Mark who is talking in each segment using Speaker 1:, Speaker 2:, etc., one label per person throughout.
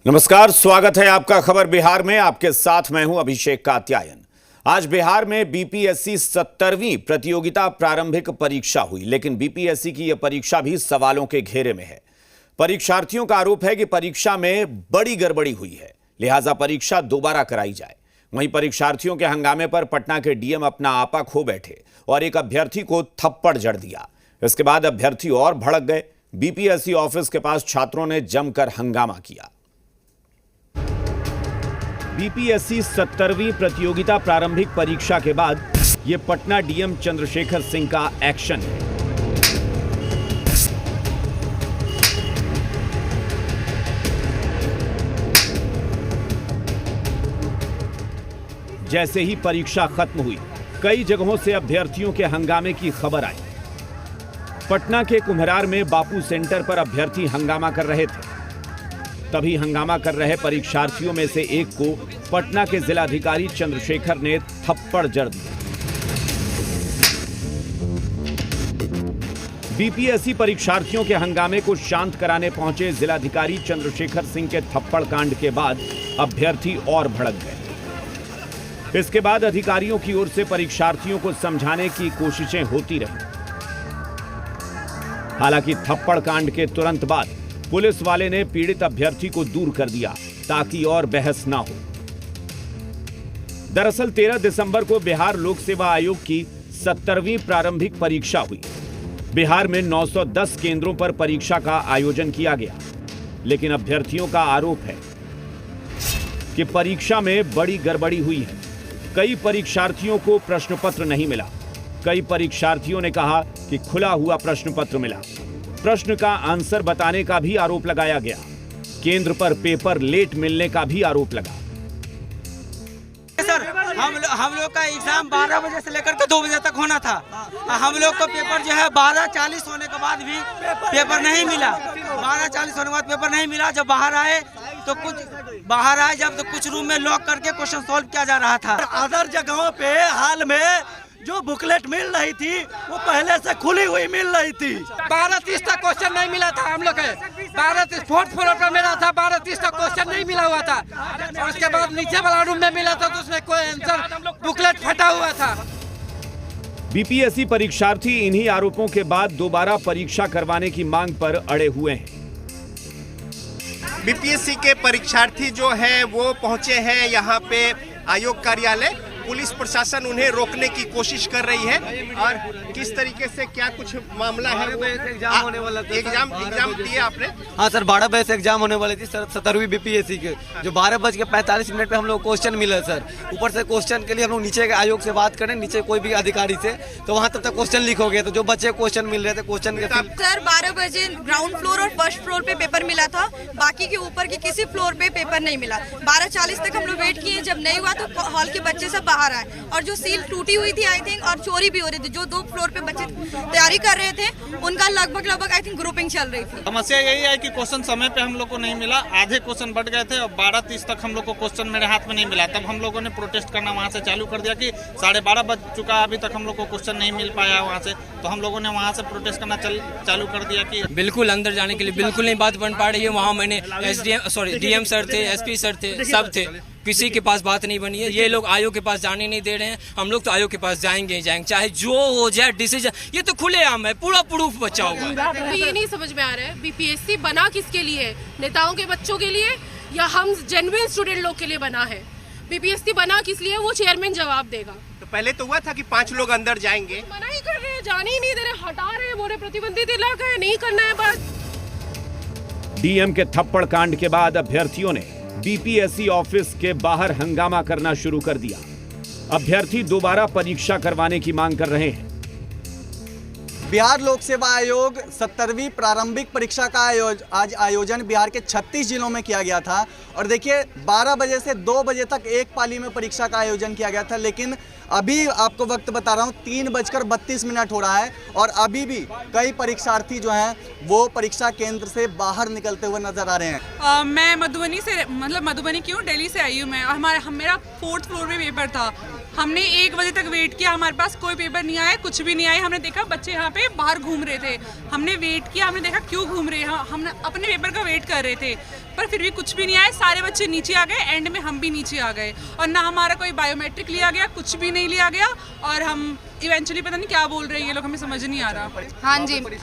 Speaker 1: नमस्कार, स्वागत है आपका खबर बिहार में। आपके साथ मैं हूं अभिषेक कात्यायन। आज बिहार में बीपीएससी 70वीं प्रतियोगिता प्रारंभिक परीक्षा हुई, लेकिन बीपीएससी की यह परीक्षा भी सवालों के घेरे में है। परीक्षार्थियों का आरोप है कि परीक्षा में बड़ी गड़बड़ी हुई है, लिहाजा परीक्षा दोबारा कराई जाए। वहीं परीक्षार्थियों के हंगामे पर पटना के डीएम अपना आपा खो बैठे और एक अभ्यर्थी को थप्पड़ जड़ दिया। इसके बाद अभ्यर्थी और भड़क गए। बीपीएससी ऑफिस के पास छात्रों ने जमकर हंगामा किया। बीपीएससी 70वीं प्रतियोगिता प्रारंभिक परीक्षा के बाद यह पटना डीएम चंद्रशेखर सिंह का एक्शन है। जैसे ही परीक्षा खत्म हुई, कई जगहों से अभ्यर्थियों के हंगामे की खबर आई। पटना के कुम्हरार में बापू सेंटर पर अभ्यर्थी हंगामा कर रहे थे। तभी हंगामा कर रहे परीक्षार्थियों में से एक को पटना के जिलाधिकारी चंद्रशेखर ने थप्पड़ जड़ दिया। बीपीएससी परीक्षार्थियों के हंगामे को शांत कराने पहुंचे जिलाधिकारी चंद्रशेखर सिंह के थप्पड़ कांड के बाद अभ्यर्थी और भड़क गए। इसके बाद अधिकारियों की ओर से परीक्षार्थियों को समझाने की कोशिशें होती रही। हालांकि थप्पड़ कांड के तुरंत बाद पुलिस वाले ने पीड़ित अभ्यर्थी को दूर कर दिया ताकि और बहस ना हो। दरअसल 13 दिसंबर को बिहार लोक सेवा आयोग की 70वीं प्रारंभिक परीक्षा हुई। बिहार में 910 केंद्रों पर परीक्षा का आयोजन किया गया, लेकिन अभ्यर्थियों का आरोप है कि परीक्षा में बड़ी गड़बड़ी हुई है। कई परीक्षार्थियों को प्रश्न पत्र नहीं मिला। कई परीक्षार्थियों ने कहा कि खुला हुआ प्रश्न पत्र मिला। प्रश्न का आंसर बताने का भी आरोप लगाया गया। केंद्र पर पेपर लेट मिलने का भी आरोप लगा।
Speaker 2: सर, हम लोग का एग्जाम 12 बजे से लेकर के 2 बजे तक होना था। हम लोग को पेपर जो है 12:40 होने के बाद भी पेपर नहीं मिला। 12:40 होने के बाद पेपर नहीं मिला। जब बाहर आए जब तो कुछ रूम में लॉक करके क्वेश्चन सॉल्व किया जा रहा था।
Speaker 3: अदर जगहों पे हाल में जो बुकलेट मिल रही थी वो पहले से खुली हुई मिल रही थी।
Speaker 2: 12:30 तक क्वेश्चन नहीं मिला था। हम लोग के 12:30 फोर्थ फ्लोर पर मिला था। 12:30 तक क्वेश्चन नहीं मिला हुआ था। और उसके बाद नीचे वाला रूम में मिला था तो उसमें कोई आंसर बुकलेट फटा हुआ था।
Speaker 1: बीपीएससी परीक्षार्थी इन्हीं आरोपों के बाद दोबारा परीक्षा करवाने की मांग पर अड़े हुए हैं।
Speaker 4: बीपीएससी के परीक्षार्थी जो है वो पहुंचे हैं यहाँ पे आयोग कार्यालय। पुलिस प्रशासन उन्हें रोकने की कोशिश कर रही है और किस तरीके से क्या कुछ मामला है।
Speaker 2: एग्जाम होने वाला था।
Speaker 4: एग्जाम दिए आपने?
Speaker 2: हाँ सर, 12 बजे से एग्जाम होने वाली थी सर, 70वीं बीपीएससी के, जो 12:45 पे हम लोग क्वेश्चन मिला सर। ऊपर से क्वेश्चन के लिए हम लोग नीचे के आयोग से बात करें, नीचे कोई भी अधिकारी से, तो वहाँ तब तक क्वेश्चन लीक हो गया। तो जो बच्चे क्वेश्चन मिल रहे थे क्वेश्चन के
Speaker 5: सर 12 बजे ग्राउंड फ्लोर और फर्स्ट फ्लोर पे पेपर मिला था। बाकी के ऊपर के किसी फ्लोर पे पेपर नहीं मिला। 12:40 तक हम लोग वेट किए। जब नहीं हुआ तो हॉल के बच्चे सब बाहर आए और जो सील टूटी हुई थी आई थिंक, और चोरी भी हो रही थी। जो 2 फ्लोर पे बच्चे तैयारी कर रहे थे उनका लगभग आई थिंक ग्रुपिंग चल रही थी।
Speaker 6: समस्या यही है कि क्वेश्चन समय पे हम लोग को नहीं मिला। आधे क्वेश्चन बढ़ गए थे और 12:30 तक हम लोग को क्वेश्चन मेरे हाथ में नहीं मिला। तब हम लोगों ने प्रोटेस्ट करना वहाँ से चालू कर दिया कि 12:30 बज चुका, अभी तक हम लोग को क्वेश्चन नहीं मिल पाया वहाँ से। तो हम लोगों ने वहाँ से प्रोटेस्ट करना चालू कर दिया कि
Speaker 7: बिल्कुल अंदर जाने के लिए बिल्कुल नहीं बात बन पा रही है। वहाँ मैंने डीएम सर थे, एसपी सर थे, सब थे, किसी के पास बात नहीं बनी है। ये लोग आयोग के पास जाने नहीं दे रहे हैं। हम लोग तो आयोग के पास जाएंगे ही जाएंगे, चाहे जो हो जाए डिसीजन। ये तो खुलेआम है, पूरा प्रूफ बचा हुआ है।
Speaker 8: ये नहीं समझ में आ रहा है बीपीएससी बना किसके लिए है? नेताओं के बच्चों के लिए या हम जेन्युइन स्टूडेंट लोग के लिए बना है? बीपीएससी बना किस लिए, वो चेयरमैन जवाब देगा।
Speaker 4: तो पहले तो हुआ था कि 5 लोग अंदर जाएंगे,
Speaker 8: मना ही कर रहे हैं, जाने ही नहीं दे रहे, हटा रहे हैं, बोले प्रतिबंधित इलाका है, नहीं करना है बात।
Speaker 1: डीएम के थप्पड़ कांड के बाद अभ्यर्थियों ने बीपीएससी ऑफिस के बाहर हंगामा करना शुरू कर दिया। अभ्यर्थी दोबारा परीक्षा करवाने की मांग कर रहे हैं।
Speaker 3: बिहार लोक सेवा आयोग 70वीं प्रारंभिक परीक्षा का आज आयोजन बिहार के 36 जिलों में किया गया था। और देखिए 12 बजे से 2 बजे तक एक पाली में परीक्षा का आयोजन किया गया था, लेकिन अभी आपको वक्त बता रहा हूँ 3:32 हो रहा है और अभी भी कई परीक्षार्थी जो हैं वो परीक्षा केंद्र से बाहर निकलते हुए नजर आ रहे हैं।
Speaker 9: मैं मधुबनी से, मतलब मधुबनी क्यों, दिल्ली से आई हूँ मैं। मेरा 4th फ्लोर में पेपर था। हमने 1 बजे तक वेट किया, हमारे पास कोई पेपर नहीं आया, कुछ भी नहीं आया। हमने देखा बच्चे यहाँ पे बाहर घूम रहे थे, हमने वेट किया, हमने देखा क्यों घूम रहे हैं, हम अपने पेपर का वेट कर रहे थे। पेपर, फिर भी कुछ भी नहीं आया, सारे बच्चे नीचे आ गए, एंड में हम भी नीचे आ गए और ना हमारा कोई बायोमेट्रिक लिया गया, कुछ भी नहीं लिया गया और हम इवेंचुअली पता नहीं क्या बोल रहे हैं ये लोग, हमें समझ नहीं आ रहा।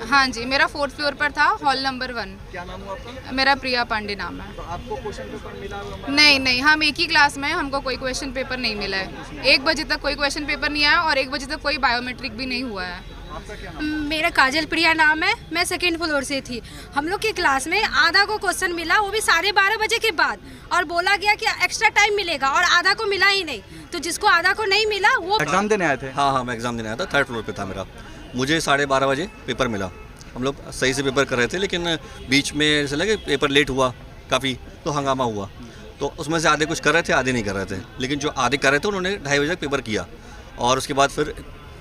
Speaker 10: हाँ जी, मेरा 4th फ्लोर पर था, हॉल नंबर 1।
Speaker 3: क्या नाम हुआ आपका?
Speaker 10: मेरा प्रिया पांडे नाम है।
Speaker 3: तो आपको क्वेश्चन पेपर मिला?
Speaker 10: नहीं, हम एक ही क्लास में हैं, हमको कोई क्वेश्चन पेपर नहीं मिला है। 1 बजे तक कोई क्वेश्चन पेपर नहीं आया और 1 बजे तक कोई बायोमेट्रिक भी नहीं हुआ है।
Speaker 5: मेरा काजल प्रिया नाम है, मैं 2nd फ्लोर से थी। हम लोग की क्लास में आधा को क्वेश्चन मिला, वो भी 12:30 बजे के बाद, और बोला गया कि एक्स्ट्रा टाइम मिलेगा और आधा को मिला ही नहीं। तो जिसको आधा को नहीं मिला वो
Speaker 3: एग्जाम देने आए थे?
Speaker 11: हाँ, मैं एग्ज़ाम देने आया था, 3rd फ्लोर पे था मेरा। मुझे 12:30 बजे पेपर मिला। हम लोग सही से पेपर कर रहे थे, लेकिन बीच में ऐसा लगे पेपर लेट हुआ काफ़ी, तो हंगामा हुआ। तो उसमें से आधे कुछ कर रहे थे, आधे नहीं कर रहे थे। लेकिन जो आधे कर रहे थे उन्होंने 2:30 बजे तक पेपर किया और उसके बाद फिर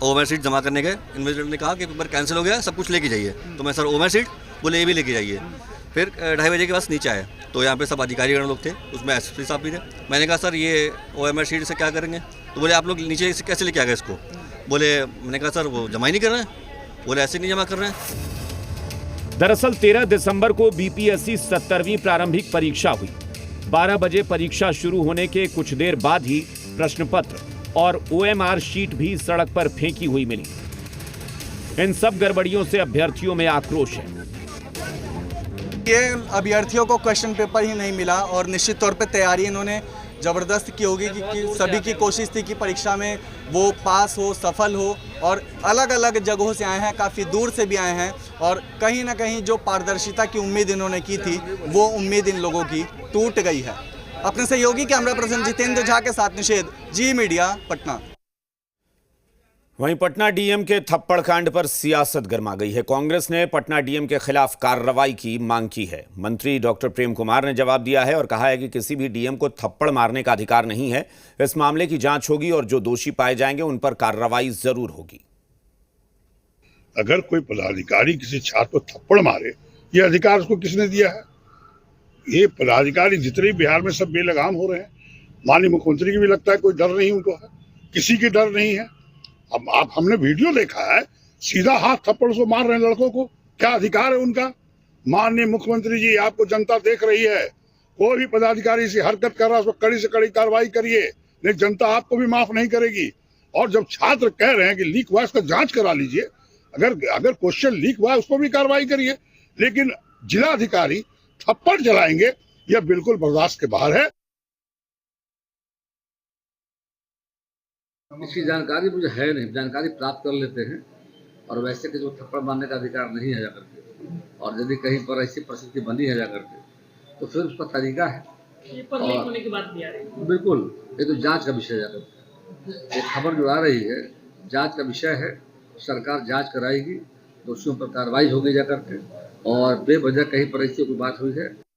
Speaker 11: ओवर सीट जमा करने गए। इन्वेस्टिगेटर ने कहा कि पेपर कैंसिल हो गया, सब कुछ लेके जाइए। तो मैं सर ओवर सीट बोले ये भी लेके जाइए। फिर 2:30 बजे के बाद नीचे आए तो यहाँ पे सब अधिकारीगण लोग थे, उसमें एसपी साहब भी थे। मैंने कहा सर ये ओएमआर शीट से क्या करेंगे? तो बोले आप लोग नीचे से कैसे लेके आ गए इसको? बोले, मैंने कहा सर वो जमा ही नहीं कर रहे हैं। बोले ऐसे नहीं जमा कर रहे हैं।
Speaker 1: दरअसल 13 दिसंबर को बीपीएससी 70वीं प्रारंभिक परीक्षा हुई। 12 बजे परीक्षा शुरू होने के कुछ देर बाद ही प्रश्न पत्र और ओएमआर शीट भी सड़क पर फेंकी हुई मिली। इन सब गड़बड़ियों से अभ्यर्थियों में आक्रोश है।
Speaker 3: ये अभ्यर्थियों को क्वेश्चन पेपर ही नहीं मिला और निश्चित तौर पे तैयारी इन्होंने ज़बरदस्त की होगी कि सभी की कोशिश थी कि परीक्षा में वो पास हो, सफल हो, और अलग अलग जगहों से आए हैं, काफ़ी दूर से भी आए हैं और कहीं ना कहीं जो पारदर्शिता की उम्मीद इन्होंने की थी वो उम्मीद इन लोगों की टूट गई है। अपने सहयोगी कैमरा पर्सन जितेंद्र झा के साथ निषेध, जी मीडिया, पटना।
Speaker 1: वहीं पटना डीएम के थप्पड़ कांड पर सियासत गर्मा गई है। कांग्रेस ने पटना डीएम के खिलाफ कार्रवाई की मांग की है। मंत्री डॉक्टर प्रेम कुमार ने जवाब दिया है और कहा है कि किसी भी डीएम को थप्पड़ मारने का अधिकार नहीं है। इस मामले की जांच होगी और जो दोषी पाए जाएंगे उन पर कार्रवाई जरूर होगी।
Speaker 12: अगर कोई पदाधिकारी किसी छात्र को थप्पड़ मारे, ये अधिकार उसको किसने दिया है? ये पदाधिकारी जितने बिहार में सब बेलगाम हो रहे हैं। माननीय मुख्यमंत्री की भी लगता है कोई डर नहीं उनको है, किसी की डर नहीं है। अब आप हमने वीडियो देखा है, सीधा हाथ थप्पड़ से मार रहे हैं लड़कों को। क्या अधिकार है उनका? माननीय मुख्यमंत्री जी, आपको जनता देख रही है, कोई भी पदाधिकारी से हरकत कर रहा है उस पर कड़ी से कड़ी कार्रवाई करिए, नहीं जनता आपको भी माफ नहीं करेगी। और जब छात्र कह रहे हैं कि लीक हुआ, इसका जांच करा लीजिए। अगर क्वेश्चन लीक हुआ है उस पर भी कार्रवाई करिए, लेकिन जिलाधिकारी थप्पड़ चलाएंगे यह बिल्कुल बर्दाश्त के बाहर है।
Speaker 13: इसकी जानकारी मुझे है नहीं, जानकारी प्राप्त कर लेते हैं और वैसे किसी को थप्पड़ मारने का अधिकार नहीं है जाकर के, और यदि कहीं पर ऐसी परिस्थिति बनी है जाकर के तो फिर उसका तरीका है। और होने की बात भी आ रही है। बिल्कुल, ये तो जांच का विषय जाकर के, ये खबर जो आ रही है जांच का विषय है। सरकार जांच कराएगी, दोषियों पर कार्रवाई होगी जाकर के, और बेवजह कहीं पर ऐसी कोई बात हुई है